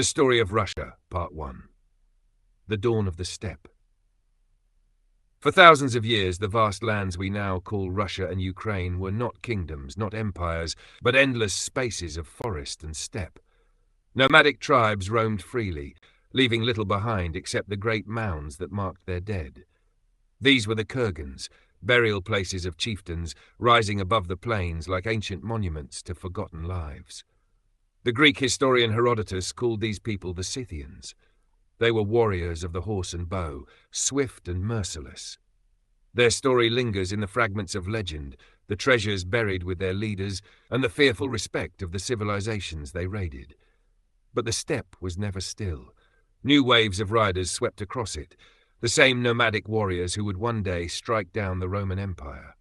The Story of Russia, Part 1. The Dawn of the Steppe. For thousands of years, the vast lands we now call Russia and Ukraine were not kingdoms, not empires, but endless spaces of forest and steppe. Nomadic tribes roamed freely, leaving little behind except the great mounds that marked their dead. These were the kurgans, burial places of chieftains rising above the plains like ancient monuments to forgotten lives. The Greek historian Herodotus called these people the Scythians. They were warriors of the horse and bow, swift and merciless. Their story lingers in the fragments of legend, the treasures buried with their leaders, and the fearful respect of the civilizations they raided. But the steppe was never still. New waves of riders swept across it, the same nomadic warriors who would one day strike down the Roman Empire.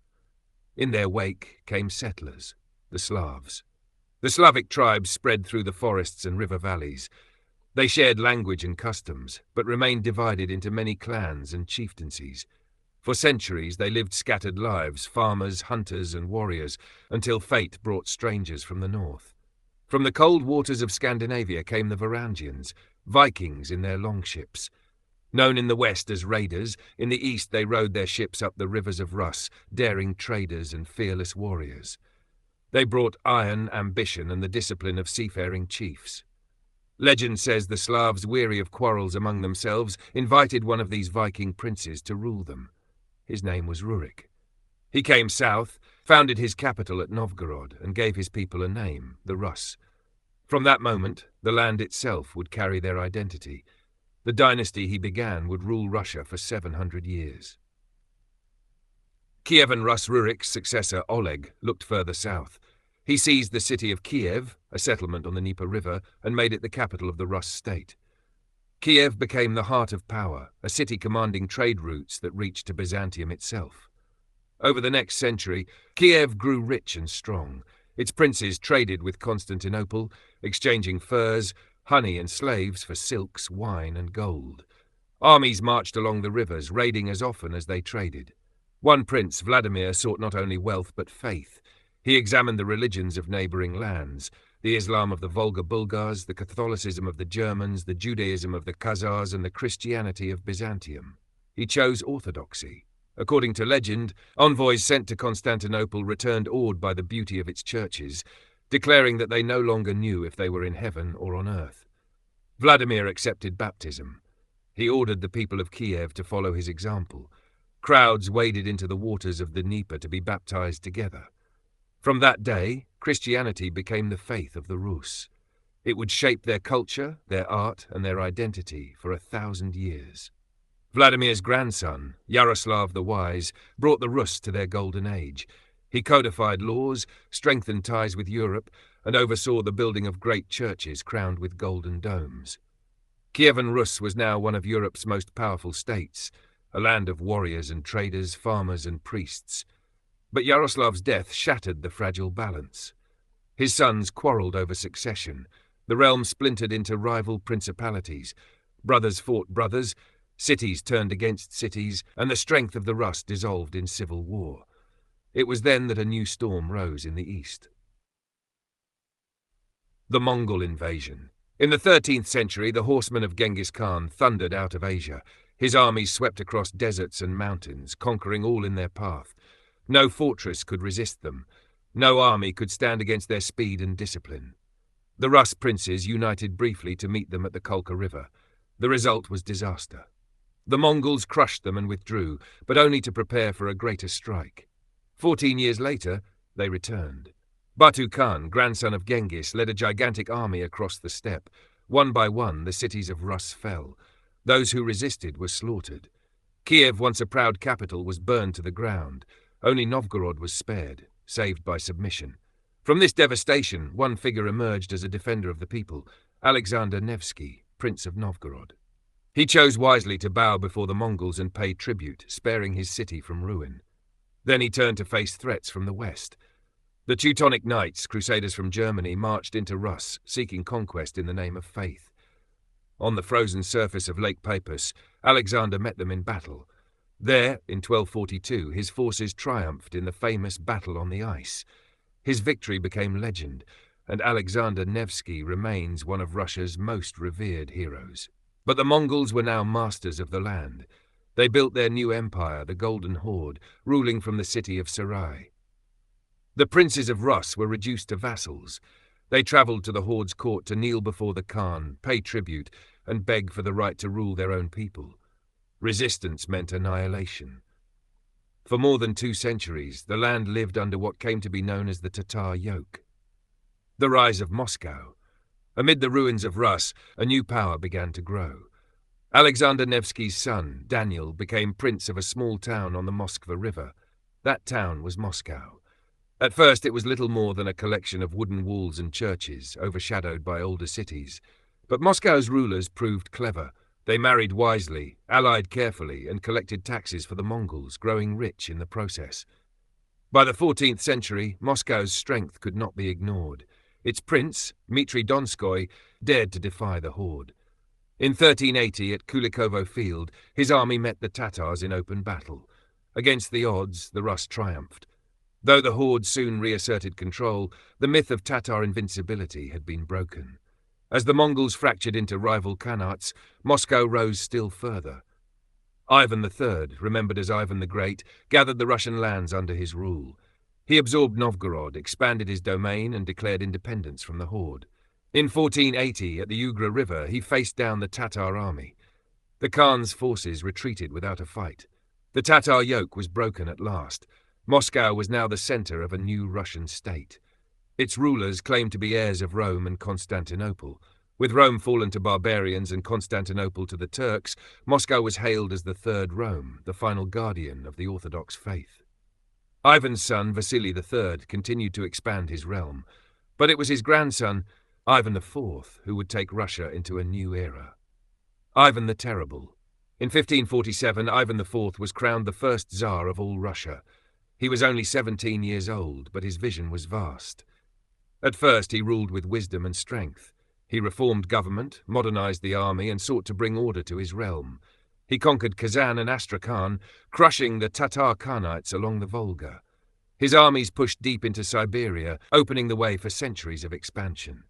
In their wake came settlers, the Slavs. The Slavic tribes spread through the forests and river valleys. They shared language and customs, but remained divided into many clans and chieftaincies. For centuries they lived scattered lives, farmers, hunters, and warriors, until fate brought strangers from the north. From the cold waters of Scandinavia came the Varangians, Vikings in their longships. Known in the west as raiders, in the east they rowed their ships up the rivers of Rus, daring traders and fearless warriors. They brought iron, ambition, and the discipline of seafaring chiefs. Legend says the Slavs, weary of quarrels among themselves, invited one of these Viking princes to rule them. His name was Rurik. He came south, founded his capital at Novgorod, and gave his people a name, the Rus. From that moment, the land itself would carry their identity. The dynasty he began would rule Russia for 700 years. Kievan Rus Rurik's successor, Oleg, looked further south. He seized the city of Kiev, a settlement on the Dnieper River, and made it the capital of the Rus state. Kiev became the heart of power, a city commanding trade routes that reached to Byzantium itself. Over the next century, Kiev grew rich and strong. Its princes traded with Constantinople, exchanging furs, honey and slaves for silks, wine and gold. Armies marched along the rivers, raiding as often as they traded. One prince, Vladimir, sought not only wealth but faith. He examined the religions of neighboring lands, the Islam of the Volga Bulgars, the Catholicism of the Germans, the Judaism of the Khazars, and the Christianity of Byzantium. He chose orthodoxy. According to legend, envoys sent to Constantinople returned awed by the beauty of its churches, declaring that they no longer knew if they were in heaven or on earth. Vladimir accepted baptism. He ordered the people of Kiev to follow his example. Crowds waded into the waters of the Dnieper to be baptized together. From that day, Christianity became the faith of the Rus. It would shape their culture, their art, and their identity for 1,000 years. Vladimir's grandson, Yaroslav the Wise, brought the Rus to their golden age. He codified laws, strengthened ties with Europe, and oversaw the building of great churches crowned with golden domes. Kievan Rus was now one of Europe's most powerful states, a land of warriors and traders, farmers and priests. But Yaroslav's death shattered the fragile balance. His sons quarreled over succession. The realm splintered into rival principalities. Brothers fought brothers, cities turned against cities, and the strength of the Rus dissolved in civil war. It was then that a new storm rose in the east. The Mongol invasion. In the 13th century, the horsemen of Genghis Khan thundered out of Asia. His armies swept across deserts and mountains, conquering all in their path. No fortress could resist them. No army could stand against their speed and discipline. The Rus princes united briefly to meet them at the Kolka River. The result was disaster. The Mongols crushed them and withdrew, but only to prepare for a greater strike. 14 years later, they returned. Batu Khan, grandson of Genghis, led a gigantic army across the steppe. One by one, the cities of Rus fell. Those who resisted were slaughtered. Kiev, once a proud capital, was burned to the ground. Only Novgorod was spared, saved by submission. From this devastation, one figure emerged as a defender of the people, Alexander Nevsky, Prince of Novgorod. He chose wisely to bow before the Mongols and pay tribute, sparing his city from ruin. Then he turned to face threats from the west. The Teutonic Knights, crusaders from Germany, marched into Rus, seeking conquest in the name of faith. On the frozen surface of Lake Peipus, Alexander met them in battle. There, in 1242, his forces triumphed in the famous Battle on the Ice. His victory became legend, and Alexander Nevsky remains one of Russia's most revered heroes. But the Mongols were now masters of the land. They built their new empire, the Golden Horde, ruling from the city of Sarai. The princes of Rus were reduced to vassals. They travelled to the Horde's court to kneel before the Khan, pay tribute, and beg for the right to rule their own people. Resistance meant annihilation. For more than 2 centuries, the land lived under what came to be known as the Tatar yoke. The rise of Moscow. Amid the ruins of Rus, a new power began to grow. Alexander Nevsky's son, Daniel, became prince of a small town on the Moskva River. That town was Moscow. At first it was little more than a collection of wooden walls and churches, overshadowed by older cities. But Moscow's rulers proved clever. They married wisely, allied carefully, and collected taxes for the Mongols, growing rich in the process. By the 14th century, Moscow's strength could not be ignored. Its prince, Dmitry Donskoy, dared to defy the Horde. In 1380, at Kulikovo Field, his army met the Tatars in open battle. Against the odds, the Rus triumphed. Though the Horde soon reasserted control, the myth of Tatar invincibility had been broken. As the Mongols fractured into rival Khanates, Moscow rose still further. Ivan III, remembered as Ivan the Great, gathered the Russian lands under his rule. He absorbed Novgorod, expanded his domain, and declared independence from the Horde. In 1480, at the Ugra River, he faced down the Tatar army. The Khan's forces retreated without a fight. The Tatar yoke was broken at last. Moscow was now the center of a new Russian state. Its rulers claimed to be heirs of Rome and Constantinople. With Rome fallen to barbarians and Constantinople to the Turks, Moscow was hailed as the Third Rome, the final guardian of the Orthodox faith. Ivan's son, Vasily III, continued to expand his realm, but it was his grandson, Ivan IV, who would take Russia into a new era. Ivan the Terrible. In 1547, Ivan IV was crowned the first Tsar of all Russia. He was only 17 years old, but his vision was vast. At first, he ruled with wisdom and strength. He reformed government, modernized the army, and sought to bring order to his realm. He conquered Kazan and Astrakhan, crushing the Tatar Khanates along the Volga. His armies pushed deep into Siberia, opening the way for centuries of expansion.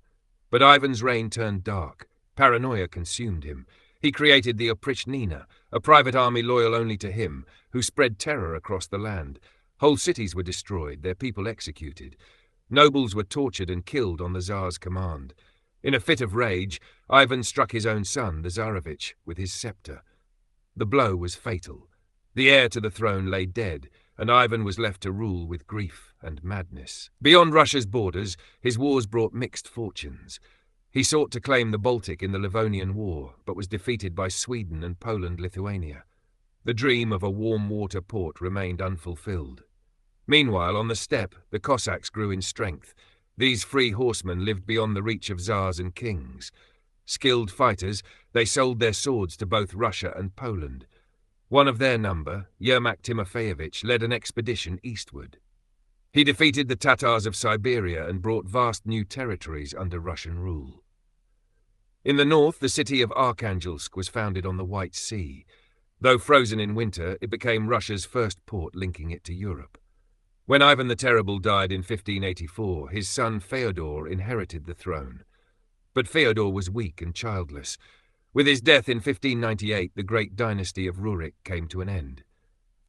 But Ivan's reign turned dark. Paranoia consumed him. He created the Oprichnina, a private army loyal only to him, who spread terror across the land. Whole cities were destroyed, their people executed. Nobles were tortured and killed on the Tsar's command. In a fit of rage, Ivan struck his own son, the Tsarevich, with his scepter. The blow was fatal. The heir to the throne lay dead, and Ivan was left to rule with grief and madness. Beyond Russia's borders, his wars brought mixed fortunes. He sought to claim the Baltic in the Livonian War, but was defeated by Sweden and Poland-Lithuania. The dream of a warm-water port remained unfulfilled. Meanwhile, on the steppe, the Cossacks grew in strength. These free horsemen lived beyond the reach of Tsars and kings. Skilled fighters, they sold their swords to both Russia and Poland. One of their number, Yermak Timofeyevich, led an expedition eastward. He defeated the Tatars of Siberia and brought vast new territories under Russian rule. In the north, the city of Arkhangelsk was founded on the White Sea. Though frozen in winter, it became Russia's first port linking it to Europe. When Ivan the Terrible died in 1584, his son Feodor inherited the throne. But Feodor was weak and childless. With his death in 1598, the great dynasty of Rurik came to an end.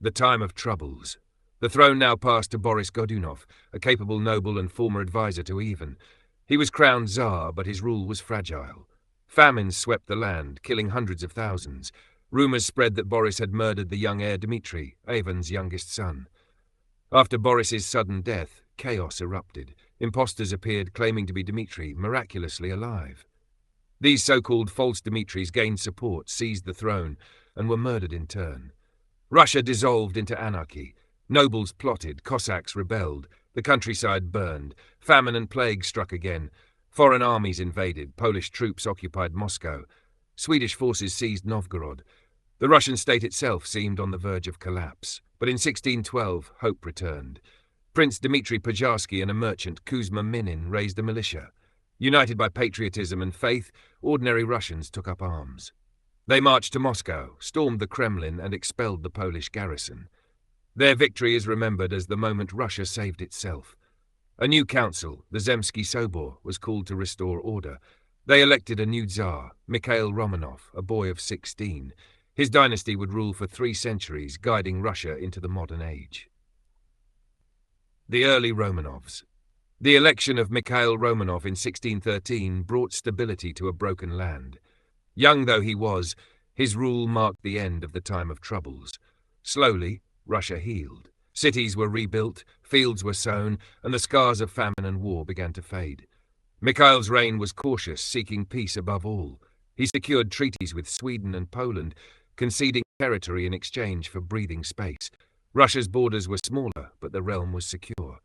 The time of troubles. The throne now passed to Boris Godunov, a capable noble and former advisor to Ivan. He was crowned Tsar, but his rule was fragile. Famines swept the land, killing hundreds of thousands. Rumors spread that Boris had murdered the young heir Dmitry, Ivan's youngest son. After Boris's sudden death, chaos erupted. Impostors appeared claiming to be Dmitry, miraculously alive. These so-called false Dmitrys gained support, seized the throne, and were murdered in turn. Russia dissolved into anarchy. Nobles plotted, Cossacks rebelled, the countryside burned, famine and plague struck again. Foreign armies invaded, Polish troops occupied Moscow. Swedish forces seized Novgorod. The Russian state itself seemed on the verge of collapse. But in 1612, hope returned. Prince Dmitry Pozharsky and a merchant, Kuzma Minin, raised a militia. United by patriotism and faith, ordinary Russians took up arms. They marched to Moscow, stormed the Kremlin, and expelled the Polish garrison. Their victory is remembered as the moment Russia saved itself. A new council, the Zemsky Sobor, was called to restore order. They elected a new Tsar, Mikhail Romanov, a boy of 16. His dynasty would rule for 3 centuries, guiding Russia into the modern age. The early Romanovs. The election of Mikhail Romanov in 1613 brought stability to a broken land. Young though he was, his rule marked the end of the time of troubles. Slowly, Russia healed. Cities were rebuilt, fields were sown, and the scars of famine and war began to fade. Mikhail's reign was cautious, seeking peace above all. He secured treaties with Sweden and Poland, conceding territory in exchange for breathing space. Russia's borders were smaller, but the realm was secure.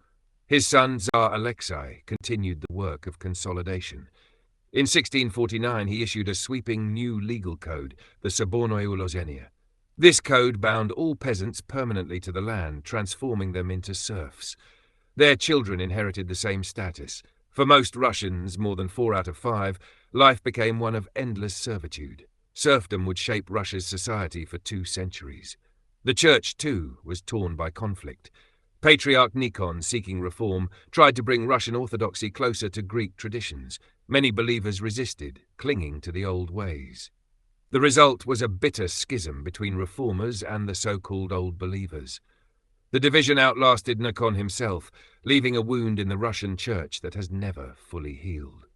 His son, Tsar Alexei, continued the work of consolidation. In 1649, he issued a sweeping new legal code, the Sobornoye Ulozenie. This code bound all peasants permanently to the land, transforming them into serfs. Their children inherited the same status. For most Russians, more than 4 out of 5, life became one of endless servitude. Serfdom would shape Russia's society for 2 centuries. The church, too, was torn by conflict. Patriarch Nikon, seeking reform, tried to bring Russian orthodoxy closer to Greek traditions. Many believers resisted, clinging to the old ways. The result was a bitter schism between reformers and the so-called old believers. The division outlasted Nikon himself, leaving a wound in the Russian church that has never fully healed.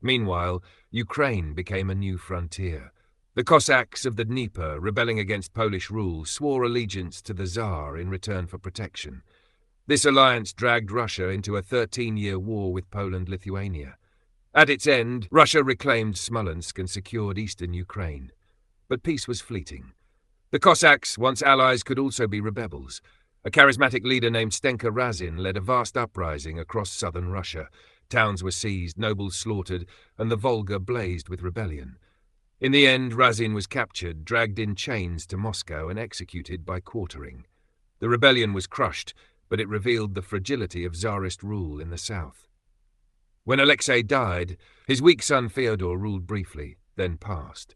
Meanwhile, Ukraine became a new frontier. The Cossacks of the Dnieper, rebelling against Polish rule, swore allegiance to the Tsar in return for protection. This alliance dragged Russia into a 13-year war with Poland-Lithuania. At its end, Russia reclaimed Smolensk and secured eastern Ukraine. But peace was fleeting. The Cossacks, once allies, could also be rebels. A charismatic leader named Stenka Razin led a vast uprising across southern Russia. Towns were seized, nobles slaughtered, and the Volga blazed with rebellion. In the end, Razin was captured, dragged in chains to Moscow, and executed by quartering. The rebellion was crushed, but it revealed the fragility of Tsarist rule in the south. When Alexei died, his weak son Fyodor ruled briefly, then passed.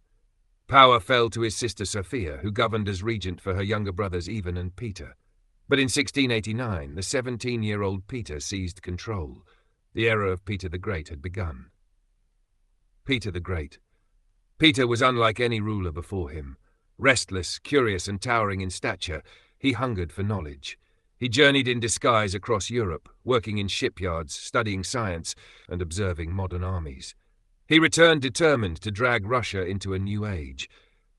Power fell to his sister Sophia, who governed as regent for her younger brothers Ivan and Peter. But in 1689, the 17-year-old Peter seized control. The era of Peter the Great had begun. Peter the Great. Peter was unlike any ruler before him. Restless, curious, and towering in stature, he hungered for knowledge. He journeyed in disguise across Europe, working in shipyards, studying science, and observing modern armies. He returned determined to drag Russia into a new age.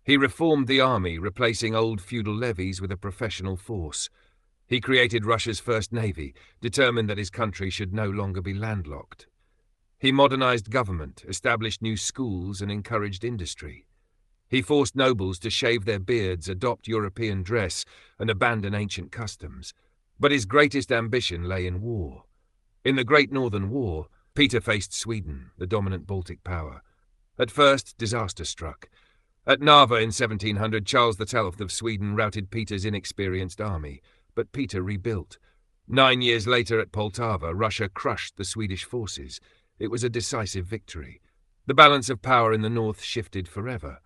He reformed the army, replacing old feudal levies with a professional force. He created Russia's first navy, determined that his country should no longer be landlocked. He modernized government, established new schools, and encouraged industry. He forced nobles to shave their beards, adopt European dress, and abandon ancient customs. But his greatest ambition lay in war. In the Great Northern War, Peter faced Sweden, the dominant Baltic power. At first, disaster struck. At Narva in 1700, Charles XII of Sweden routed Peter's inexperienced army, but Peter rebuilt. 9 years later at Poltava, Russia crushed the Swedish forces. It was a decisive victory. The balance of power in the north shifted forever.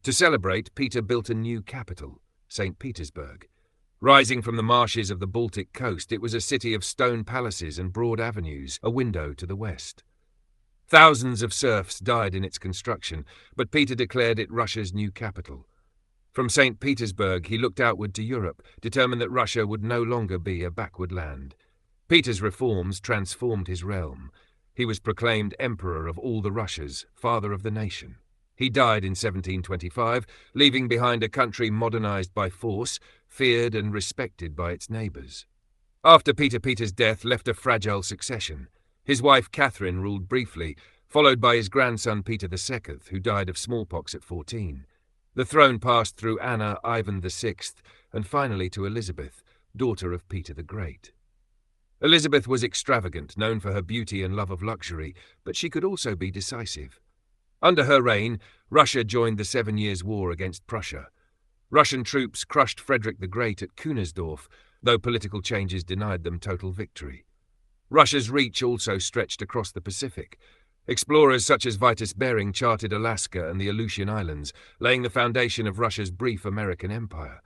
To celebrate, Peter built a new capital, St. Petersburg. Rising from the marshes of the Baltic coast, it was a city of stone palaces and broad avenues, a window to the west. Thousands of serfs died in its construction, but Peter declared it Russia's new capital. From St. Petersburg, he looked outward to Europe, determined that Russia would no longer be a backward land. Peter's reforms transformed his realm. He was proclaimed Emperor of all the Russias, Father of the nation. He died in 1725, leaving behind a country modernized by force, feared and respected by its neighbors. After Peter's death left a fragile succession. His wife Catherine ruled briefly, followed by his grandson Peter II, who died of smallpox at 14. The throne passed through Anna, Ivan VI, and finally to Elizabeth, daughter of Peter the Great. Elizabeth was extravagant, known for her beauty and love of luxury, but she could also be decisive. Under her reign, Russia joined the 7 Years' War against Prussia. Russian troops crushed Frederick the Great at Kunersdorf, though political changes denied them total victory. Russia's reach also stretched across the Pacific. Explorers such as Vitus Bering charted Alaska and the Aleutian Islands, laying the foundation of Russia's brief American empire.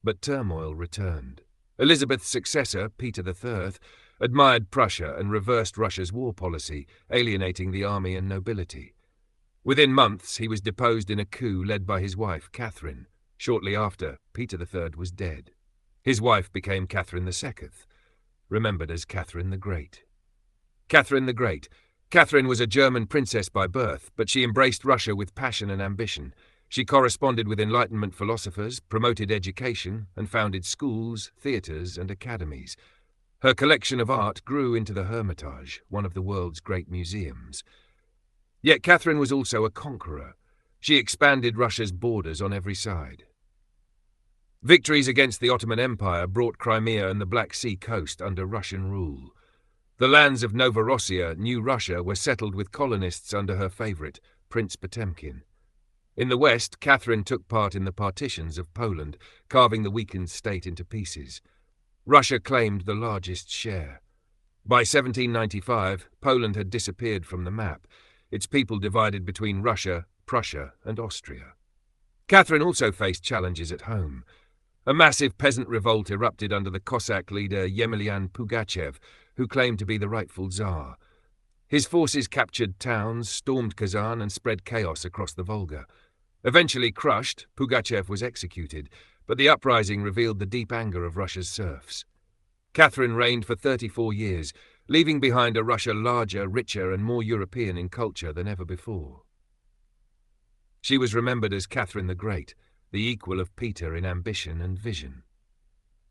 But turmoil returned. Elizabeth's successor, Peter III, admired Prussia and reversed Russia's war policy, alienating the army and nobility. Within months, he was deposed in a coup led by his wife, Catherine. Shortly after, Peter III was dead. His wife became Catherine II, remembered as Catherine the Great. Catherine the Great. Catherine was a German princess by birth, but she embraced Russia with passion and ambition. She corresponded with Enlightenment philosophers, promoted education, and founded schools, theatres, and academies. Her collection of art grew into the Hermitage, one of the world's great museums. Yet Catherine was also a conqueror. She expanded Russia's borders on every side. Victories against the Ottoman Empire brought Crimea and the Black Sea coast under Russian rule. The lands of Novorossiya, New Russia, were settled with colonists under her favourite, Prince Potemkin. In the west, Catherine took part in the partitions of Poland, carving the weakened state into pieces. Russia claimed the largest share. By 1795, Poland had disappeared from the map, its people divided between Russia, Prussia, and Austria. Catherine also faced challenges at home. A massive peasant revolt erupted under the Cossack leader Yemelyan Pugachev, who claimed to be the rightful Tsar. His forces captured towns, stormed Kazan, and spread chaos across the Volga. Eventually crushed, Pugachev was executed, but the uprising revealed the deep anger of Russia's serfs. Catherine reigned for 34 years, leaving behind a Russia larger, richer, and more European in culture than ever before. She was remembered as Catherine the Great, the equal of Peter in ambition and vision.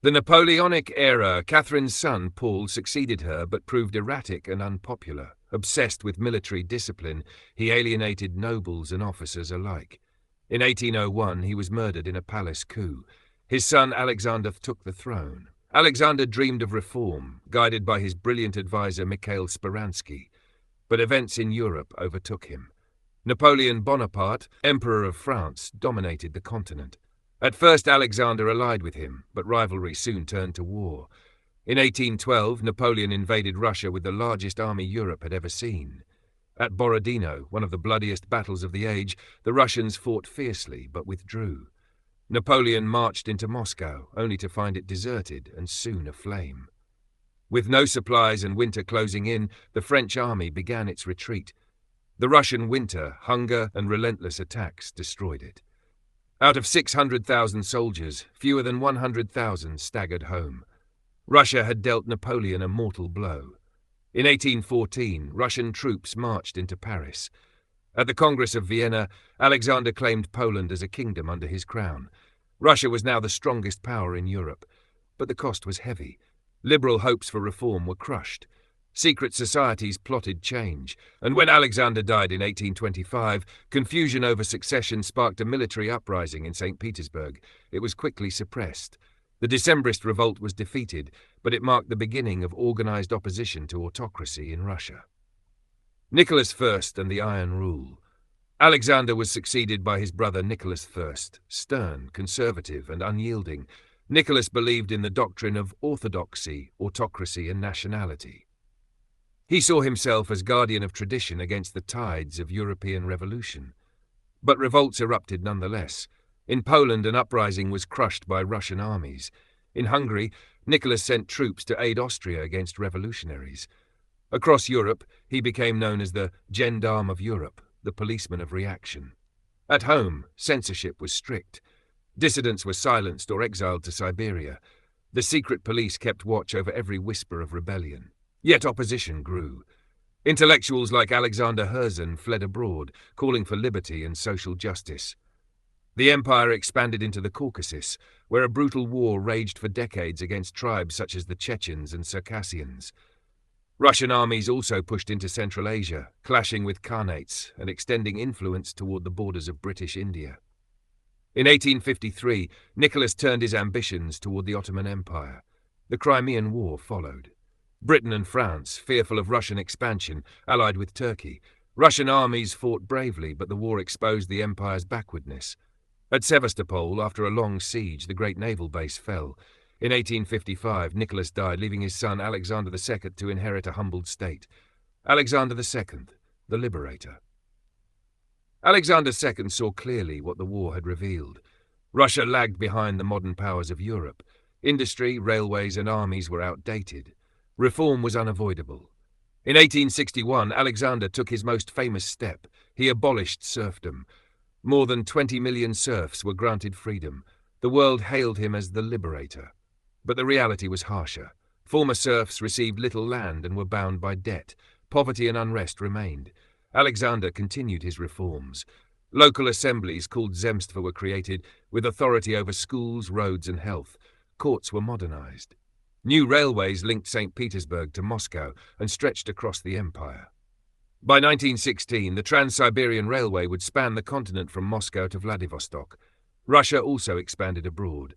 The Napoleonic era, Catherine's son, Paul, succeeded her but proved erratic and unpopular. Obsessed with military discipline, he alienated nobles and officers alike. In 1801, he was murdered in a palace coup. His son Alexander took the throne. Alexander dreamed of reform, guided by his brilliant advisor Mikhail Speransky. But events in Europe overtook him. Napoleon Bonaparte, Emperor of France, dominated the continent. At first Alexander allied with him, but rivalry soon turned to war. In 1812, Napoleon invaded Russia with the largest army Europe had ever seen. At Borodino, one of the bloodiest battles of the age, the Russians fought fiercely but withdrew. Napoleon marched into Moscow, only to find it deserted and soon aflame. With no supplies and winter closing in, the French army began its retreat. The Russian winter, hunger, and relentless attacks destroyed it. Out of 600,000 soldiers, fewer than 100,000 staggered home. Russia had dealt Napoleon a mortal blow. In 1814, Russian troops marched into Paris. At the Congress of Vienna, Alexander claimed Poland as a kingdom under his crown. Russia was now the strongest power in Europe, but the cost was heavy. Liberal hopes for reform were crushed. Secret societies plotted change, and when Alexander died in 1825, confusion over succession sparked a military uprising in St. Petersburg. It was quickly suppressed. The Decembrist revolt was defeated, but it marked the beginning of organized opposition to autocracy in Russia. Nicholas I and the Iron Rule. Alexander was succeeded by his brother Nicholas I, stern, conservative, and unyielding. Nicholas believed in the doctrine of orthodoxy, autocracy, and nationality. He saw himself as guardian of tradition against the tides of European revolution. But revolts erupted nonetheless. In Poland, an uprising was crushed by Russian armies. In Hungary, Nicholas sent troops to aid Austria against revolutionaries. Across Europe, he became known as the Gendarme of Europe, the policeman of reaction. At home, censorship was strict. Dissidents were silenced or exiled to Siberia. The secret police kept watch over every whisper of rebellion. Yet opposition grew. Intellectuals like Alexander Herzen fled abroad, calling for liberty and social justice. The empire expanded into the Caucasus, where a brutal war raged for decades against tribes such as the Chechens and Circassians. Russian armies also pushed into Central Asia, clashing with Khanates and extending influence toward the borders of British India. In 1853, Nicholas turned his ambitions toward the Ottoman Empire. The Crimean War followed. Britain and France, fearful of Russian expansion, allied with Turkey. Russian armies fought bravely, but the war exposed the empire's backwardness. At Sevastopol, after a long siege, the great naval base fell. In 1855, Nicholas died, leaving his son Alexander II to inherit a humbled state. Alexander II, the liberator. Alexander II saw clearly what the war had revealed. Russia lagged behind the modern powers of Europe. Industry, railways, and armies were outdated. Reform was unavoidable. In 1861, Alexander took his most famous step. He abolished serfdom. More than 20 million serfs were granted freedom. The world hailed him as the liberator. But the reality was harsher. Former serfs received little land and were bound by debt. Poverty and unrest remained. Alexander continued his reforms. Local assemblies called Zemstva were created, with authority over schools, roads and health. Courts were modernized. New railways linked St. Petersburg to Moscow and stretched across the empire. By 1916, the Trans-Siberian Railway would span the continent from Moscow to Vladivostok. Russia also expanded abroad.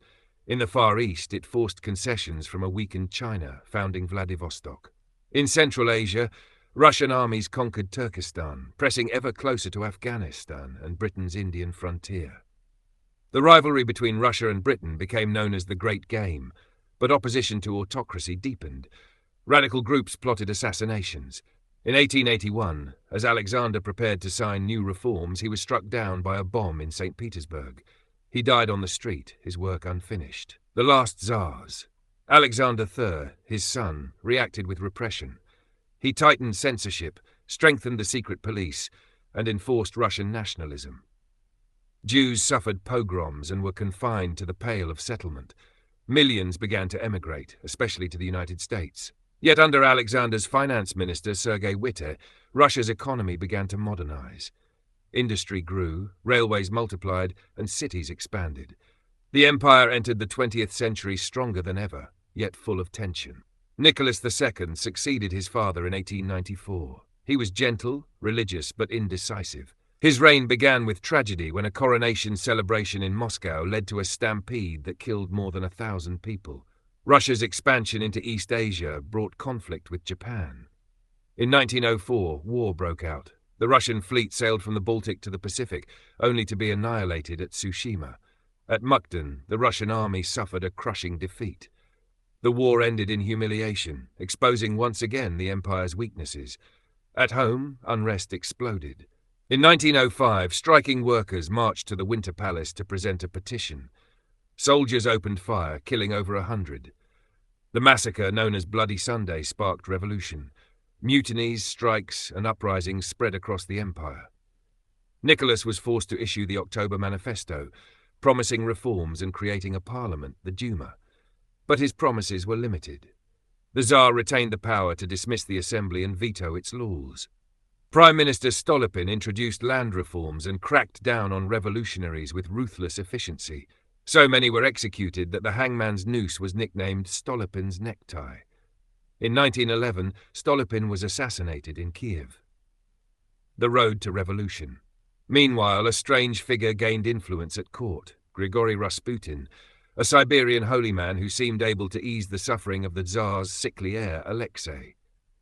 In the Far East, it forced concessions from a weakened China, founding Vladivostok. In Central Asia, Russian armies conquered Turkestan, pressing ever closer to Afghanistan and Britain's Indian frontier. The rivalry between Russia and Britain became known as the Great Game, but opposition to autocracy deepened. Radical groups plotted assassinations. In 1881, as Alexander prepared to sign new reforms, he was struck down by a bomb in St. Petersburg. He died on the street, his work unfinished. The last Tsars. Alexander III, his son, reacted with repression. He tightened censorship, strengthened the secret police, and enforced Russian nationalism. Jews suffered pogroms and were confined to the Pale of Settlement. Millions began to emigrate, especially to the United States. Yet under Alexander's finance minister, Sergei Witte, Russia's economy began to modernize. Industry grew, railways multiplied, and cities expanded. The empire entered the 20th century stronger than ever, yet full of tension. Nicholas II succeeded his father in 1894. He was gentle, religious, but indecisive. His reign began with tragedy when a coronation celebration in Moscow led to a stampede that killed more than 1,000 people. Russia's expansion into East Asia brought conflict with Japan. In 1904, war broke out. The Russian fleet sailed from the Baltic to the Pacific, only to be annihilated at Tsushima. At Mukden, the Russian army suffered a crushing defeat. The war ended in humiliation, exposing once again the empire's weaknesses. At home, unrest exploded. In 1905, striking workers marched to the Winter Palace to present a petition. Soldiers opened fire, killing over 100. The massacre, known as Bloody Sunday, sparked revolution. Mutinies, strikes, and uprisings spread across the empire. Nicholas was forced to issue the October Manifesto, promising reforms and creating a parliament, the Duma. But his promises were limited. The Tsar retained the power to dismiss the assembly and veto its laws. Prime Minister Stolypin introduced land reforms and cracked down on revolutionaries with ruthless efficiency. So many were executed that the hangman's noose was nicknamed Stolypin's necktie. In 1911, Stolypin was assassinated in Kiev. The road to revolution. Meanwhile, a strange figure gained influence at court, Grigory Rasputin, a Siberian holy man who seemed able to ease the suffering of the Tsar's sickly heir, Alexei.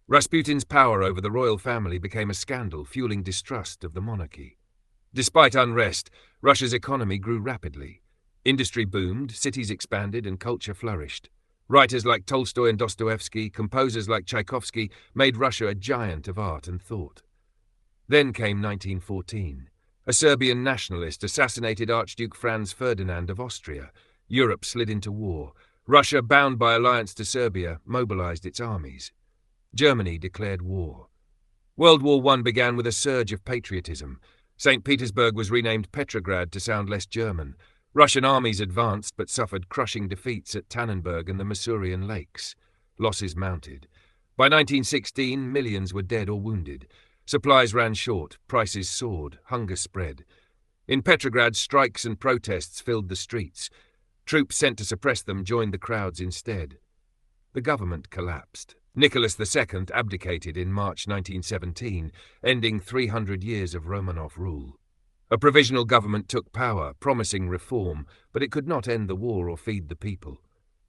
Rasputin's power over the royal family became a scandal, fueling distrust of the monarchy. Despite unrest, Russia's economy grew rapidly. Industry boomed, cities expanded, and culture flourished. Writers like Tolstoy and Dostoevsky, composers like Tchaikovsky, made Russia a giant of art and thought. Then came 1914. A Serbian nationalist assassinated Archduke Franz Ferdinand of Austria. Europe slid into war. Russia, bound by alliance to Serbia, mobilized its armies. Germany declared war. World War I began with a surge of patriotism. St. Petersburg was renamed Petrograd to sound less German. Russian armies advanced but suffered crushing defeats at Tannenberg and the Masurian Lakes. Losses mounted. By 1916, millions were dead or wounded. Supplies ran short, prices soared, hunger spread. In Petrograd, strikes and protests filled the streets. Troops sent to suppress them joined the crowds instead. The government collapsed. Nicholas II abdicated in March 1917, ending 300 years of Romanov rule. A provisional government took power, promising reform, but it could not end the war or feed the people.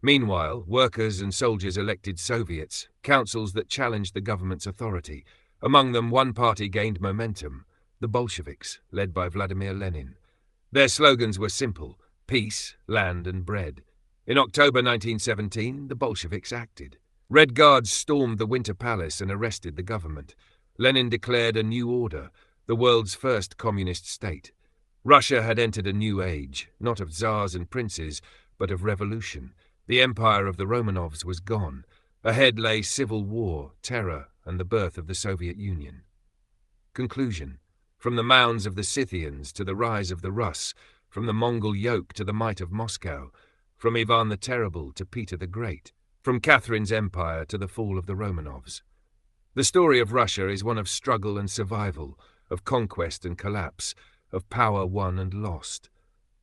Meanwhile, workers and soldiers elected Soviets, councils that challenged the government's authority. Among them, one party gained momentum, the Bolsheviks, led by Vladimir Lenin. Their slogans were simple: peace, land, and bread. In October 1917, the Bolsheviks acted. Red Guards stormed the Winter Palace and arrested the government. Lenin declared a new order, the world's first communist state. Russia had entered a new age, not of tsars and princes, but of revolution. The empire of the Romanovs was gone. Ahead lay civil war, terror, and the birth of the Soviet Union. Conclusion. From the mounds of the Scythians to the rise of the Rus, from the Mongol yoke to the might of Moscow, from Ivan the Terrible to Peter the Great, from Catherine's empire to the fall of the Romanovs. The story of Russia is one of struggle and survival, of conquest and collapse, of power won and lost.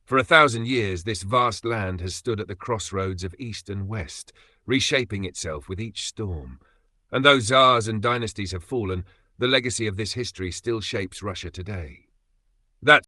For 1,000 years, this vast land has stood at the crossroads of East and West, reshaping itself with each storm. And though czars and dynasties have fallen, the legacy of this history still shapes Russia today. That